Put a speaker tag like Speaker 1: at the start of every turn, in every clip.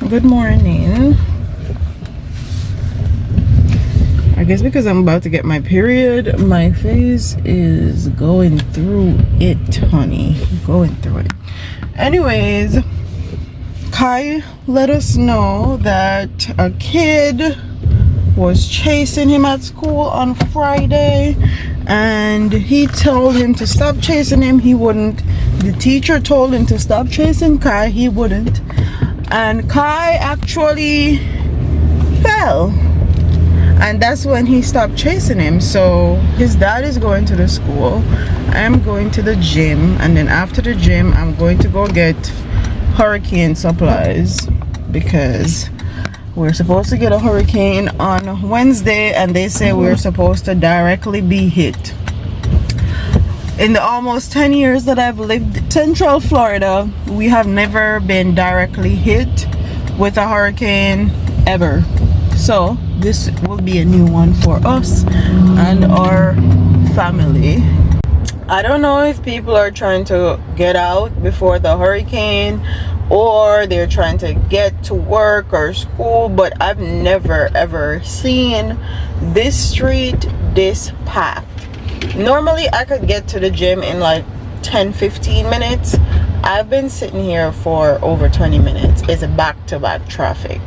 Speaker 1: Good morning. I guess because I'm about to get my period, my face is going through it, honey. Going through it. Anyways, Kai let us know that a kid was chasing him at school on Friday, and he told him to stop chasing him. He wouldn't. The teacher told him to stop chasing Kai. He wouldn't. And Kai actually fell, and that's when he stopped chasing him. So his dad is going to the school, I'm going to the gym, and then after the gym I'm going to go get hurricane supplies because we're supposed to get a hurricane on Wednesday, and they say we're supposed to directly be hit. In the almost 10 years that I've lived in Central Florida, we have never been directly hit with a hurricane ever. So this will be a new one for us and our family. I don't know if people are trying to get out before the hurricane or they're trying to get to work or school, but I've never ever seen this street this packed. Normally I could get to the gym in like 10-15 minutes. I've been sitting here for over 20 minutes. It's a back-to-back traffic.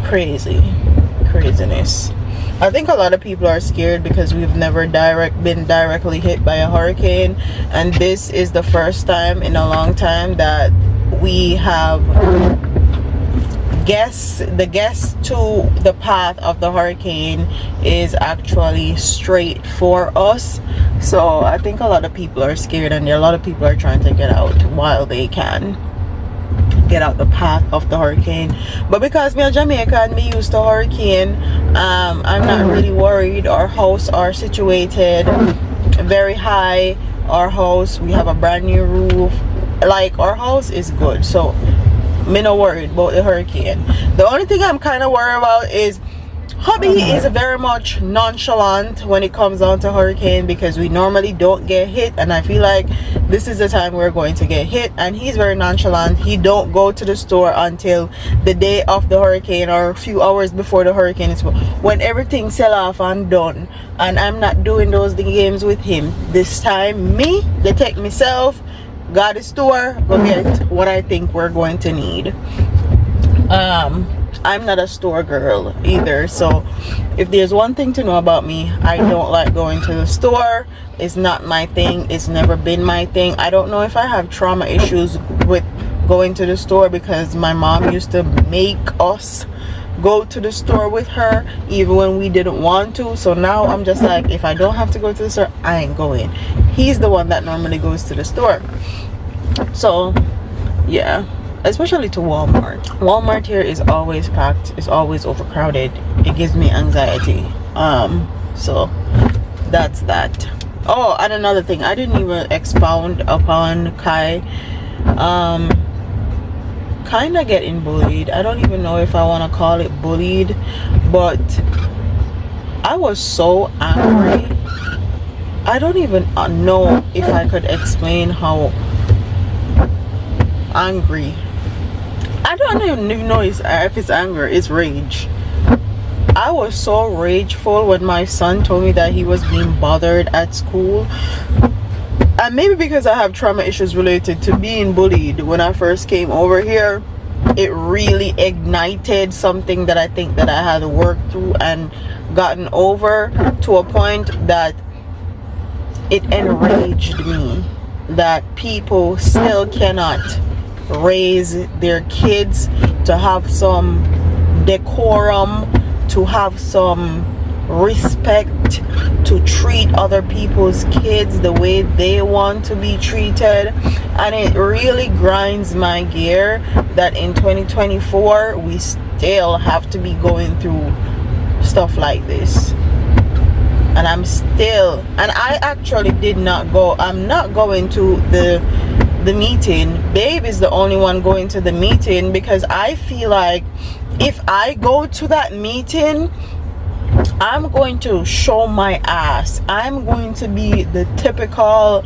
Speaker 1: Craziness. I think a lot of people are scared because we've never been directly hit by a hurricane, and this is the first time in a long time that we have the guess to the path of the hurricane is actually straight for us. So I think a lot of people are scared, and a lot of people are trying to get out while they can get out the path of the hurricane. But because me a Jamaican and me used to hurricane, I'm not really worried. Our house are situated very high. Our house, we have a brand new roof. Like, our house is good, so me not worried about the hurricane. The only thing I'm kind of worried about is hubby is very much nonchalant when it comes down to hurricane, because we normally don't get hit, and I feel like this is the time we're going to get hit, and he's very nonchalant. He don't go to the store until the day of the hurricane or a few hours before the hurricane is when everything sell off and done, and I'm not doing those games with him this time. They take myself, got a store, go get what I think we're going to need. I'm not a store girl either, so if there's one thing to know about me, I don't like going to the store. It's not my thing. It's never been my thing. I don't know if I have trauma issues with going to the store, because my mom used to make us go to the store with her even when we didn't want to. So now I'm just like, if I don't have to go to the store, I ain't going. He's the one that normally goes to the store. So yeah, especially to Walmart here is always packed. It's always overcrowded. It gives me anxiety. So that's that. Oh, and another thing, I didn't even expound upon Kai kind of getting bullied. I don't even know if I want to call it bullied, but I was so angry. I don't even know if I could explain how angry. I don't even know if it's anger, it's rage. I was so rageful when my son told me that he was being bothered at school, and maybe because I have trauma issues related to being bullied when I first came over here, it really ignited something that I think that I had worked through and gotten over, to a point that it enraged me that people still cannot raise their kids to have some decorum, to have some respect, to treat other people's kids the way they want to be treated. And it really grinds my gear that in 2024 we still have to be going through stuff like this. And I actually did not go. I'm not going to the meeting. Babe is the only one going to the meeting, because I feel like if I go to that meeting, I'm going to show my ass. I'm going to be the typical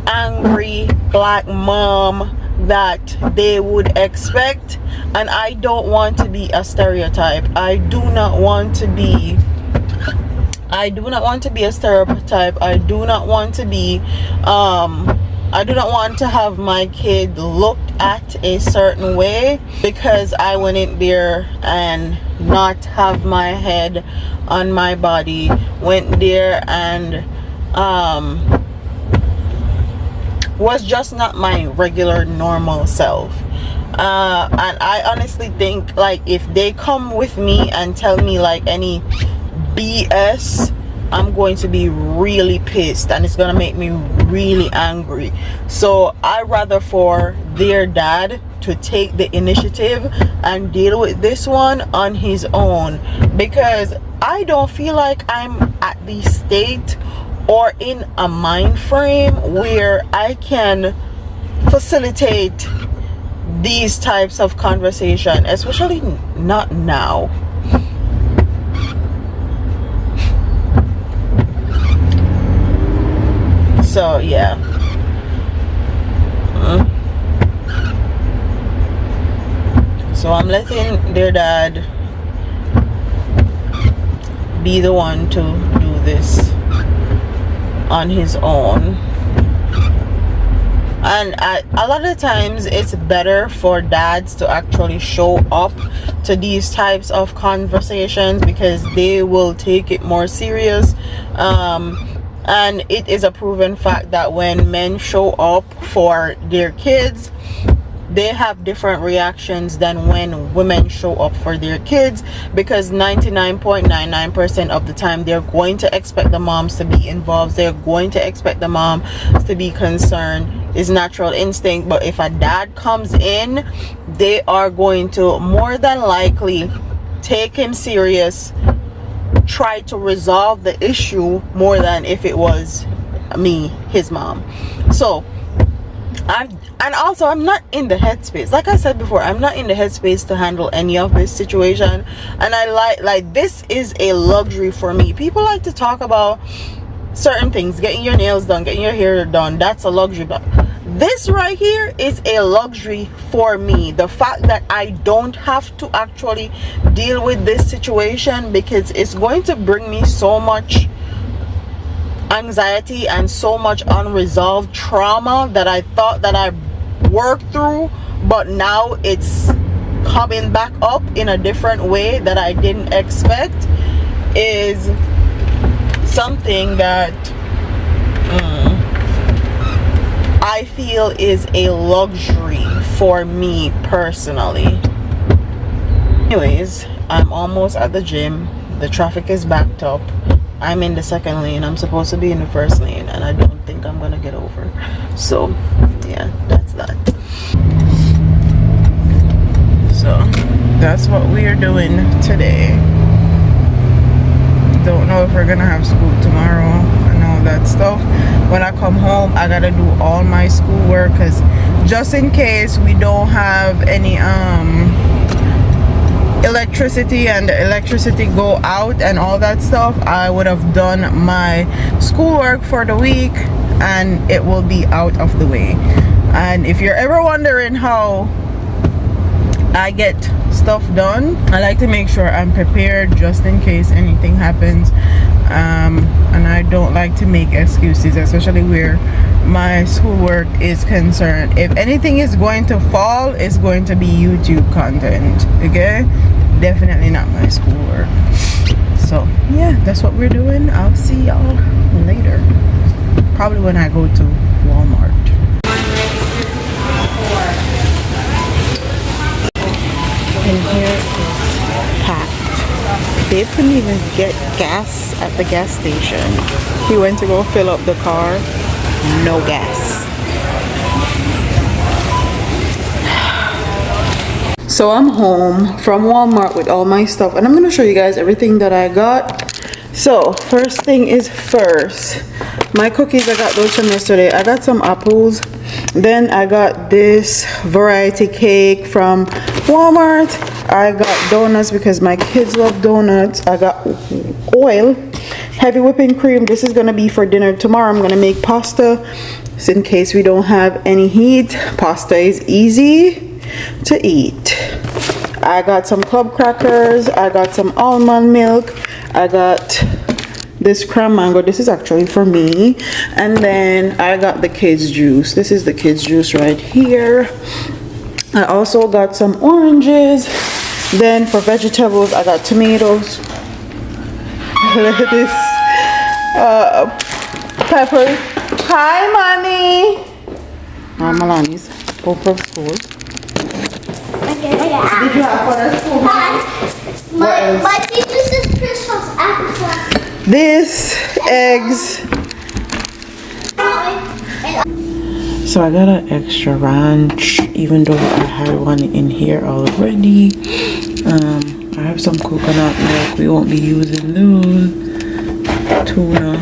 Speaker 1: angry black mom that they would expect. And I don't want to be a stereotype. I do not want to be a stereotype. I do not want to be I do not want to have my kid looked at a certain way because I went in there and not have my head on my body, went there and was just not my regular normal self. And I honestly think, like, if they come with me and tell me like any BS, I'm going to be really pissed and it's gonna make me really angry. So I rather for their dad to take the initiative and deal with this one on his own, because I don't feel like I'm at the state or in a mind frame where I can facilitate these types of conversation, especially not now. So yeah. So I'm letting their dad be the one to do this on his own. And a lot of times it's better for dads to actually show up to these types of conversations because they will take it more serious. And it is a proven fact that when men show up for their kids, they have different reactions than when women show up for their kids, because 99.99% of the time they're going to expect the moms to be involved, they're going to expect the mom to be concerned. It's natural instinct. But if a dad comes in, they are going to more than likely take him serious, try to resolve the issue more than if it was me, his mom. So I'm not in the headspace, like I said before, I'm not in the headspace to handle any of this situation. And I like this is a luxury for me. People like to talk about certain things, getting your nails done, getting your hair done, that's a luxury, but this right here is a luxury for me. The fact that I don't have to actually deal with this situation, because it's going to bring me so much anxiety and so much unresolved trauma that I thought that I worked through, but now it's coming back up in a different way that I didn't expect, is something that I feel is a luxury for me personally. Anyways, I'm almost at the gym. The traffic is backed up. I'm in the second lane. I'm supposed to be in the first lane, and I don't think I'm gonna get over. So yeah, that's that. So that's what we are doing today. Don't know if we're gonna have school tomorrow and all that stuff. When I come home, I gotta do all my schoolwork, because just in case we don't have any electricity and the electricity go out and all that stuff, I would have done my schoolwork for the week and it will be out of the way. And if you're ever wondering how I get stuff done, I like to make sure I'm prepared just in case anything happens. And I don't like to make excuses, especially where my schoolwork is concerned. If anything is going to fall, it's going to be YouTube content, okay? Definitely not my schoolwork. So yeah, that's what we're doing. I'll see y'all later, probably when I go to Walmart. And here is packed. Babe couldn't even get gas at the gas station. He went to go fill up the car, no gas. So I'm home from Walmart with all my stuff, and I'm gonna show you guys everything that I got. So first thing is first, my cookies, I got those from yesterday. I got some apples. Then I got this variety cake from Walmart. I got donuts because my kids love donuts. I got oil, heavy whipping cream. This is gonna be for dinner tomorrow. I'm gonna make pasta So in case we don't have any heat, pasta is easy to eat. I got some club crackers, I got some almond milk, I got this cran mango. This is actually for me. And then I got the kids juice. This is the kids juice right here. I also got some oranges. Then for vegetables, I got tomatoes, lettuce, peppers. Hi, mommy. Malani's home from school.
Speaker 2: Okay.
Speaker 1: Did you have fun at school?
Speaker 2: My teacher says Christmas apple.
Speaker 1: This, eggs. So I got an extra ranch, even though I had one in here already. I have some coconut milk. We won't be using those. Tuna.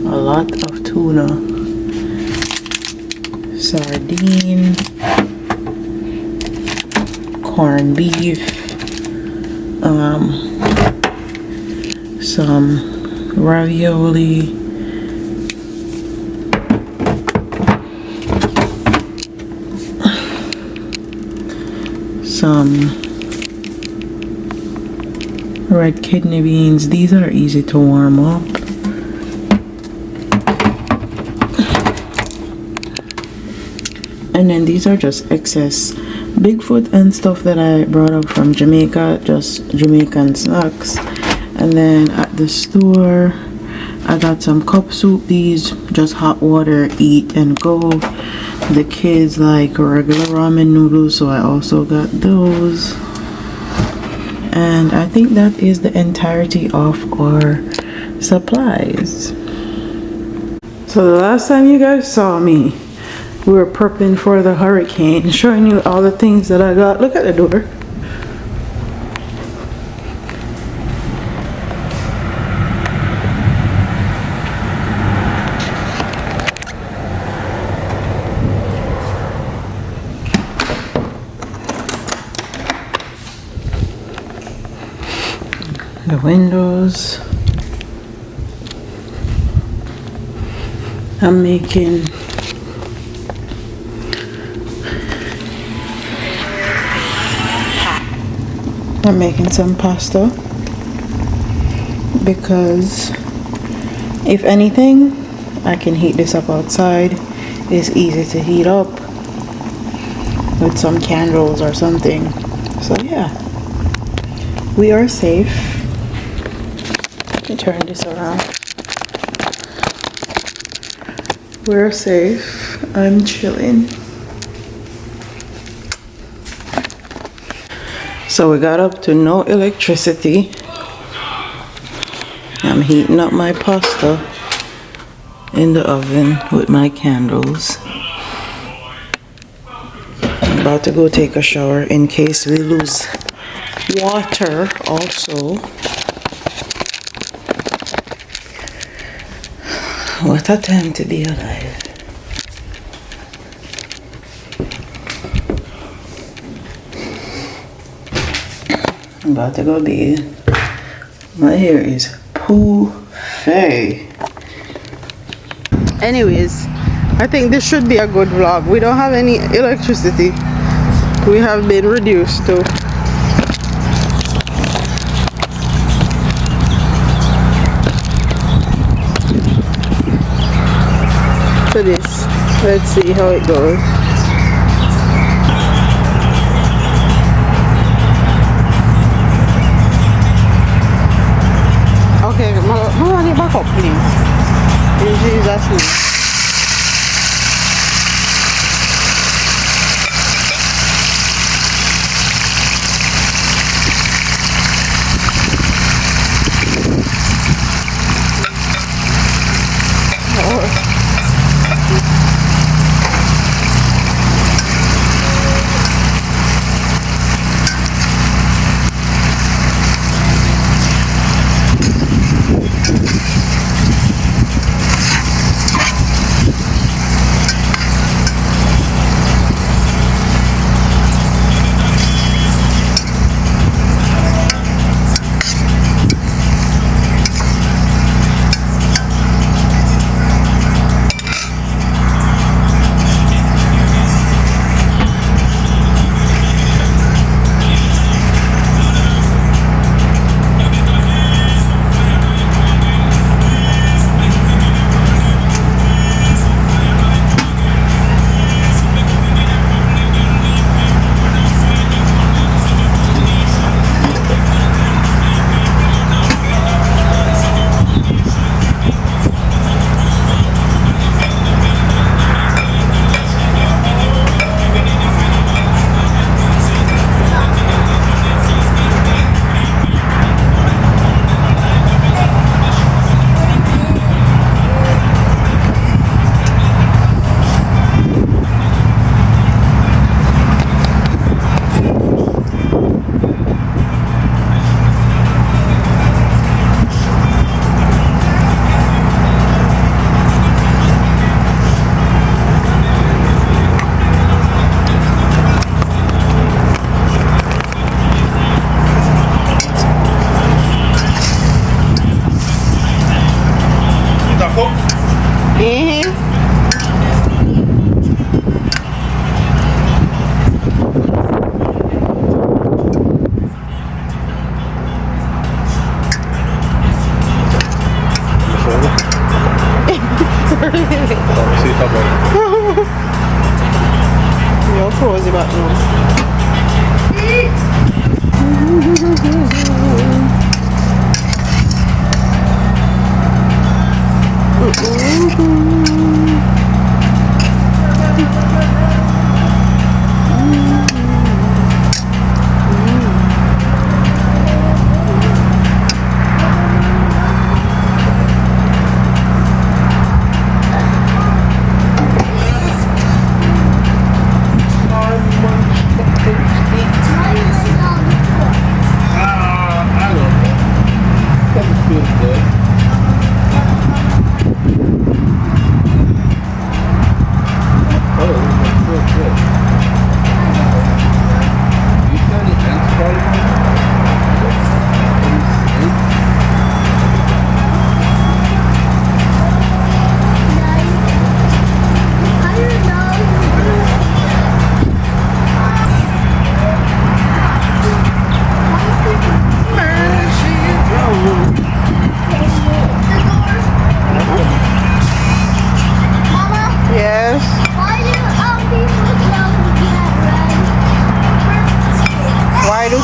Speaker 1: A lot of tuna. Sardine. Corned beef. Some ravioli. Some red kidney beans. These are easy to warm up. And then these are just excess Bigfoot and stuff that I brought up from Jamaica, just Jamaican snacks. And then at the store I got some cup soup. These just hot water, eat and go. The kids like regular ramen noodles, so I also got those. And I think that is the entirety of our supplies. So the last time you guys saw me, we were prepping for the hurricane, showing you all the things that I got. Look at the door. The windows. I'm making some pasta because if anything, I can heat this up outside. It's easy to heat up with some candles or something. So yeah, we are safe. Let me turn this around. We're safe. I'm chilling. So we got up to no electricity. I'm heating up my pasta in the oven with my candles. I'm about to go take a shower in case we lose water also. What a time to be alive. I'm about to go bathe. My hair is poofy. Anyways, I think this should be a good vlog. We don't have any electricity. We have been reduced to this. Let's see how it goes. Okay, Melanie, back up, please. In Jesus' name. cozy back now.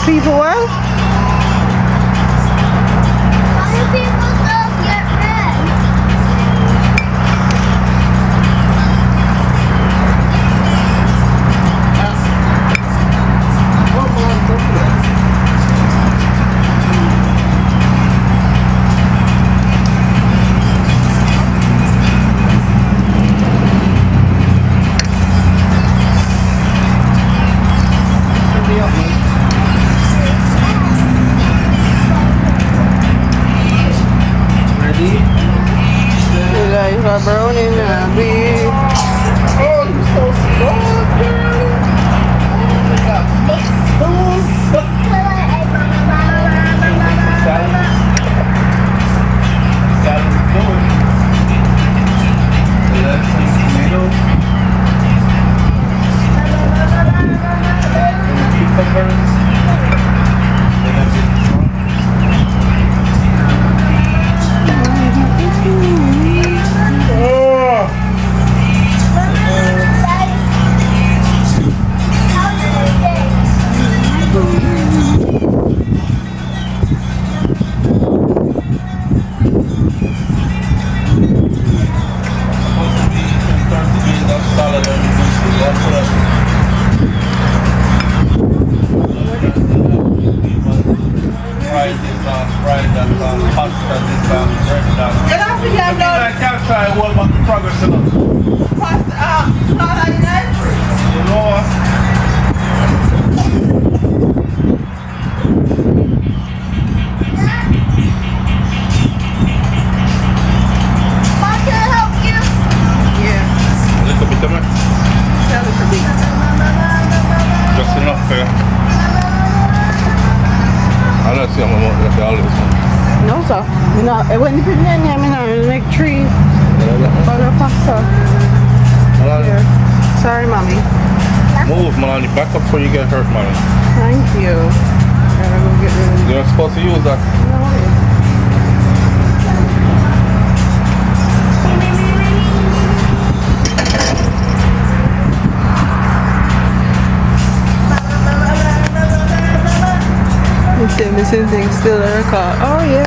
Speaker 1: People what?
Speaker 2: Why do people love get red?
Speaker 1: Brownie Nabby. Oh, you're so small, girl. No, sir. When you put it in there, I'm going to make 3 bag of pasta. Here. Sorry, mommy.
Speaker 3: Move, Melanie. Back up before you get hurt, mommy.
Speaker 1: Thank you. Gotta go get rid of it.
Speaker 3: You're not supposed to use that.
Speaker 1: No. Missing things still in her car. Oh yeah.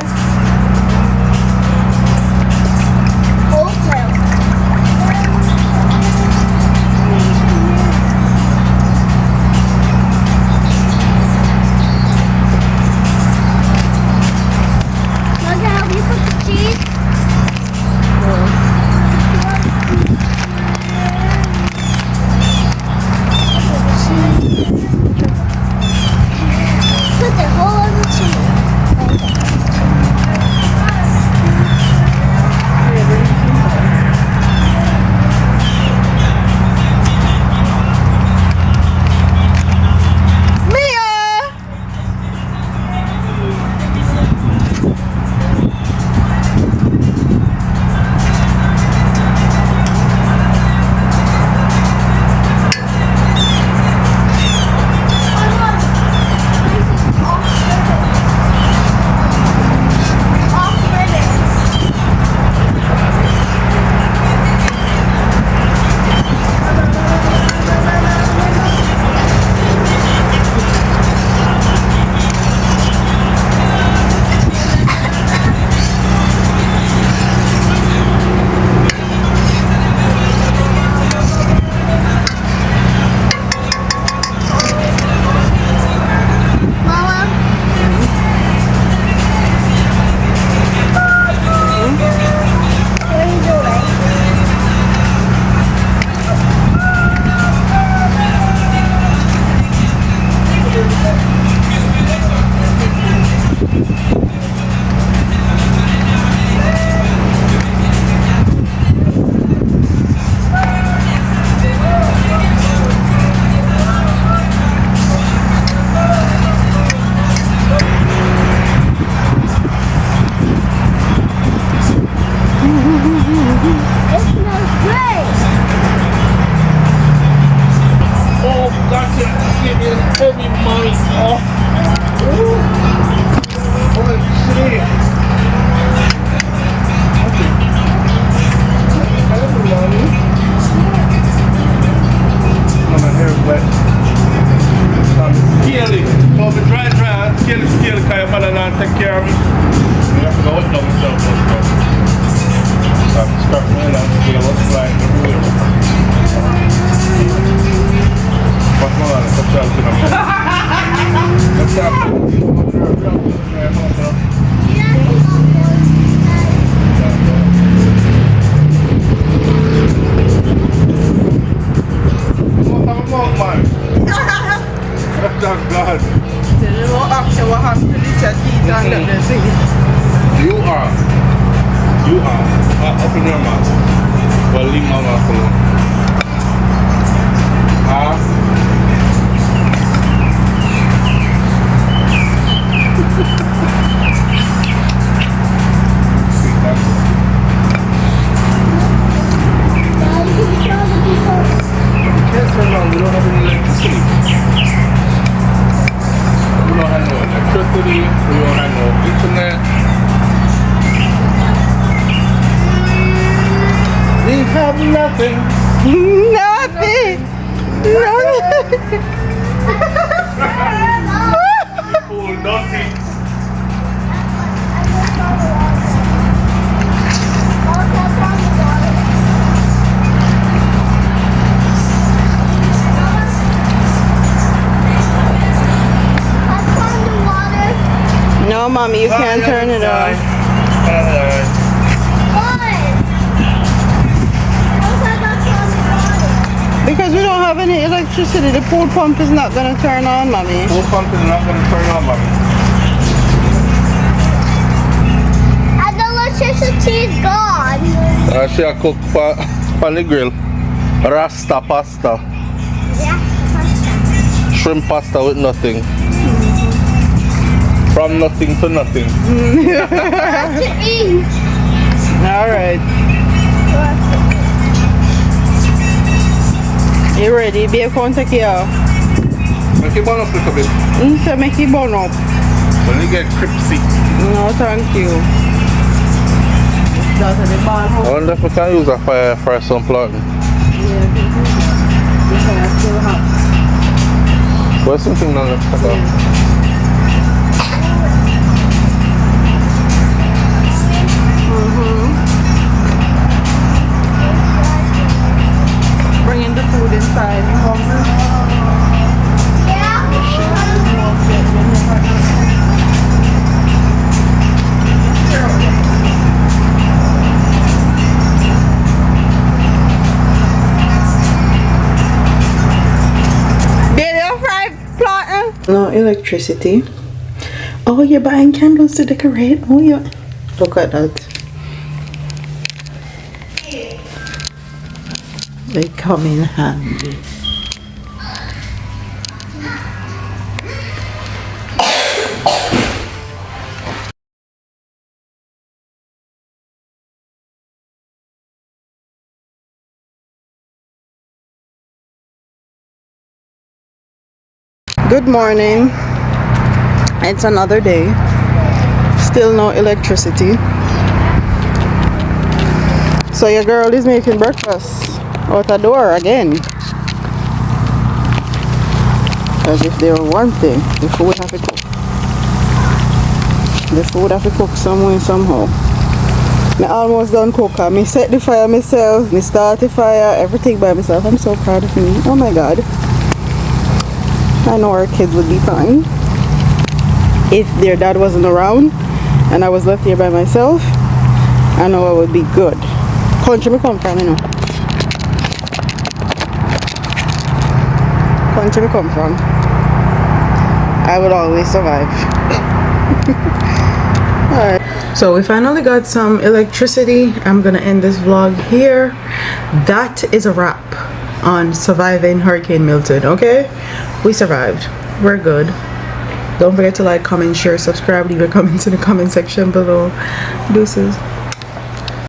Speaker 3: heavy money. Oh. Holy shit. Heavy money. My hair is wet. Scale it. So if it's dry, scale it, because your mother not take care of me. You have to go with them myself. I'm scratching my head and scale what's flying everywhere. What's my God? What's that? What's that? God. You are. Open your mouth. Well, leave my mouth alone. Can't turn on. We don't have any electricity. We don't have no electricity. We don't have no internet. We have nothing.
Speaker 1: Nothing.
Speaker 3: Fool, nothing.
Speaker 1: No, mommy, you can't turn it on. Because we don't have any electricity. The pool pump is not going to turn on, mommy.
Speaker 3: Pool pump is not going to turn on, mommy.
Speaker 2: And the electricity is gone.
Speaker 3: She a cook on the grill. Rasta pasta.
Speaker 2: Yeah.
Speaker 3: Shrimp pasta with nothing. From nothing to nothing.
Speaker 2: To eat.
Speaker 1: All right. You ready? Be a contact here.
Speaker 3: Make it burn up a little bit.
Speaker 1: So make it burn up.
Speaker 3: When you get crispy.
Speaker 1: No, thank you.
Speaker 3: I wonder if we can use a fire for some planting. What's something on the
Speaker 1: Bringing the food inside. You hungry?
Speaker 2: Yeah.
Speaker 1: No electricity. Oh, you're buying candles to decorate. Oh, yeah. Look at that. They come in handy. Good morning. It's another day. Still no electricity. So your girl is making breakfast out the door again. Because if there were one thing, the food have to cook. The food have to cook some way, somehow. I almost done cook. I set the fire myself. I start the fire, everything by myself. I'm so proud of me. Oh my God. I know our kids would be fine if their dad wasn't around and I was left here by myself. I know I would be good. Country me come from, you know. Country me come from. I would always survive. Alright. So we finally got some electricity. I'm gonna end this vlog here. That is a wrap on surviving Hurricane Milton. Okay, we survived. We're good. Don't forget to like, comment, share, subscribe, leave your comments in the comment section below. Deuces.